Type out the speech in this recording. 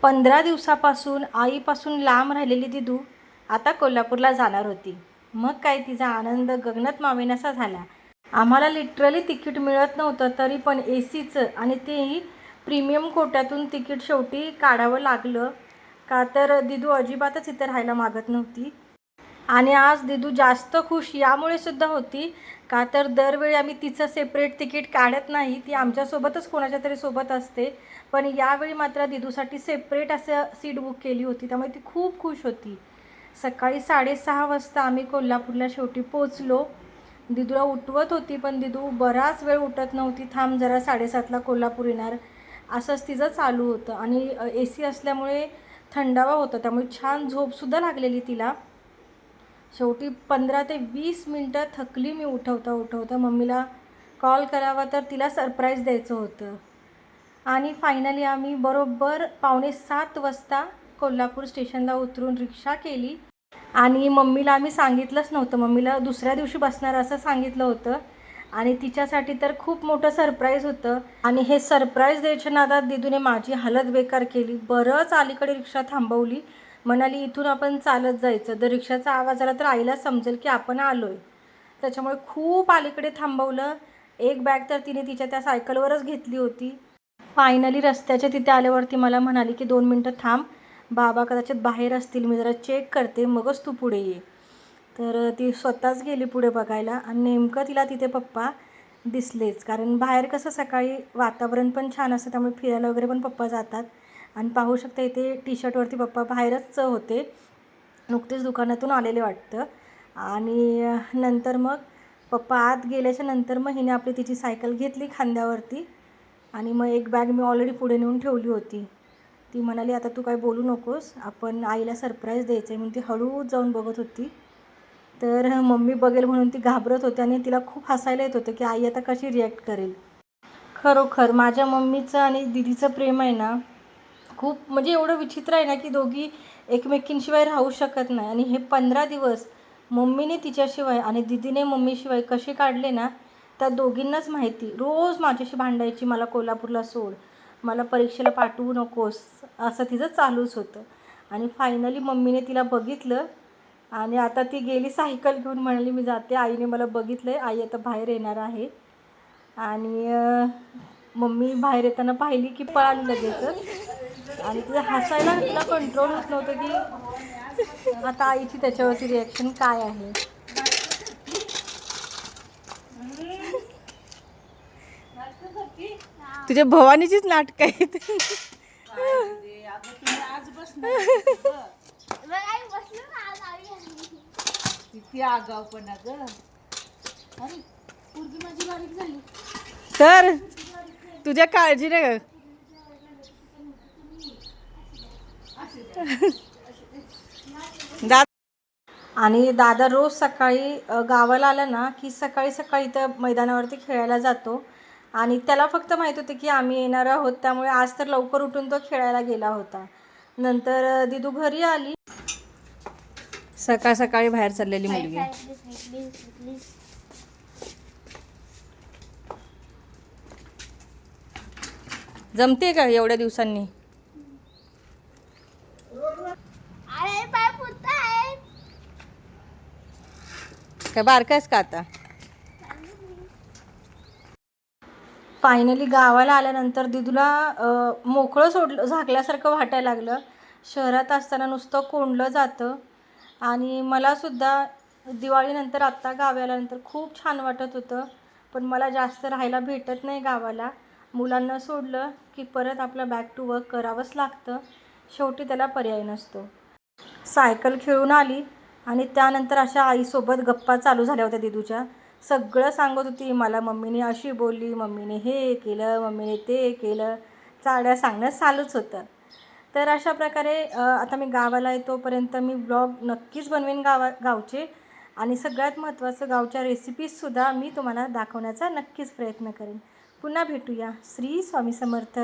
15 दिवसापासून आईपासून लांब राहिलेली दिदू आता कोल्हापूरला जाणार होती. मग काय तिचा आनंद गगनात मावेनासा झाला. आम्हाला लिटरली तिकीट मिळत नव्हतं, तरी पण एसीचं आणि तेही प्रीमियम कोट्यातून तिकीट शेवटी काढावं लागलं. का तर दिदू अजिबातच इथे राहायला मागत नव्हती. आणि आज दिदू जास्त खुश यामुळे सुद्धा होती का तर दरवेळी आम्ही तिचं सेपरेट तिकीट काढत नाही, ती आमच्यासोबतच कोणाच्या तरी सोबत असते. पण यावेळी मात्र दिदूसाठी सेपरेट असं सीट बुक केली होती, त्यामुळे ती खूप खुश होती. सकाळी 6:30 वाजता आम्ही कोल्हापूरला शेवटी पोचलो. दिदूला उठवत होती, पण दिदू बराच वेळ उठत नव्हती. थांब जरा 7:30ला कोल्हापूर येणार असंच तिचं चालू होतं. आणि ए सी असल्यामुळे थंडावा होता, त्यामुळे छान झोपसुद्धा लागलेली तिला. शेवटी 15 ते 20 मिनटं थकली मी उठवता मम्मीला कॉल करावा तर तिला सरप्राईज द्यायचं होतं. आणि फायनली आम्ही बरोबर 6:45 वाजता कोल्हापूर स्टेशनला उतरून रिक्षा केली. आणि मम्मीला आम्ही सांगितलंच नव्हतं, मम्मीला दुसऱ्या दिवशी बसणार असं सांगितलं होतं. आणि तिच्यासाठी तर खूप मोठं सरप्राईज होतं. आणि हे सरप्राईज द्यायच्या नादात दिदूने माझी हालत बेकार केली. बरंच अलीकडे रिक्षा थांबवली, म्हणाली इथून आपण चालत जायचं, जर रिक्षाचा आवाज आला तर आईला समजेल की आपण आलो आहे. त्याच्यामुळे खूप अलीकडे थांबवलं. एक बॅग तर तिने तिच्या त्या सायकलवरच घेतली होती. फायनली रस्त्याच्या तिथे आल्यावरती मला म्हणाली की 2 मिनटं थांब, बाबा कदाचित बाहेर असतील, मी जरा चेक करते मगच तू पुढे ये. तर ती स्वतःच गेली पुढे बघायला. आणि नेमकं तिला तिथे पप्पा दिसलेच, कारण बाहेर कसं सकाळी वातावरण पण छान असतं, त्यामुळे फिरायला वगैरे पण पप्पा जातात. आणि पाहू शकता इथे टी शर्टवरती पप्पा बाहेरच होते, नुकतेच दुकानातून आलेले वाटतं. आणि नंतर मग पप्पा आत गेल्याच्या नंतर मग हिने आपली तिची सायकल घेतली खांद्यावरती. आणि मग एक बॅग मी ऑलरेडी पुढे नेऊन ठेवली होती. ती म्हणाली आता तू काय बोलू नकोस, आपण आईला सरप्राईज द्यायचं आहे, म्हणून ती हळूच जाऊन बघत होती. तर मम्मी बघेल म्हणून ती घाबरत होती आणि तिला खूप हसायला येत होतं की आई आता कशी रिॲक्ट करेल. खरोखर माझ्या मम्मीचं आणि दीदीचं प्रेम आहे ना, खूप म्हणजे एवढं विचित्र आहे ना की दोघी एकमेकींशिवाय राहू शकत नाही. आणि हे 15 दिवस मम्मीने तिच्याशिवाय आणि दीदीने मम्मीशिवाय कसे काढले ना, त्या दोघींनाच माहिती. रोज माझ्याशी भांडायची, मला कोल्हापूरला सोड, मला परीक्षेला पाठवू नकोस, असं तिचं चालूच होतं. आणि फायनली मम्मीने तिला बघितलं आणि आता ती गेली सायकल घेऊन, म्हणाली मी जाते, आईने मला बघितलं आहे, आई आता बाहेर येणार आहे. आणि मम्मी बाहेर येताना पाहिली की पळाली लगेचच. आणि तिला हसायला तिला कंट्रोल होत नव्हतं की आता आईची त्याच्यावरती रिॲक्शन काय आहे. तुझ्या भवानीचीच नाटक आहेत. किती आगावपणा ग. अरे पूर्वी माझी बारीक झाली तर तुझ्या काळजी नाही दादा. आणि दादा रोज सकाळी गावाला आलं ना की सकाळी सकाळी तर मैदानावरती खेळायला जातो. आणि त्याला फक्त माहीत होतं की आम्ही येणार आहोत, त्यामुळे आज तर लवकर उठून तो खेळायला गेला होता. नंतर दिदू घरी आली, सकाळ सकाळी बाहेर चाललेली मुलगी. जमते का एवढ्या दिवसांनी? काय बारकायस का आता? फायनली गावाला आल्यानंतर दिदूला मोकळं सोडलं झाकल्यासारखं वाटायला लागलं. शहरात असताना नुसतं कोंडलं जातं. आणि मलासुद्धा दिवाळीनंतर आत्ता गावी आल्यानंतर खूप छान वाटत होतं. पण मला जास्त राहायला भेटत नाही गावाला. मुलांना सोडलं की परत आपलं बॅक टू वर्क करावंच लागतं, शेवटी त्याला पर्याय नसतो. सायकल खेळून आली आणि त्यानंतर अशा आईसोबत गप्पा चालू झाल्या होत्या दिदूच्या. सगळं सांगत होती मला, मम्मीने अशी बोलली, मम्मीने हे केलं, मम्मीने ते केलं, चाड्या सांगणं चालूच होतं. तर अशा प्रकारे आता मी गावाला आहे तोपर्यंत मी ब्लॉग नक्कीच बनवेन गावचे. आणि सगळ्यात महत्त्वाचं गावच्या रेसिपीजसुद्धा मी तुम्हाला दाखवण्याचा नक्कीच प्रयत्न करेन. पुन्हा भेटूया. श्री स्वामी समर्थ.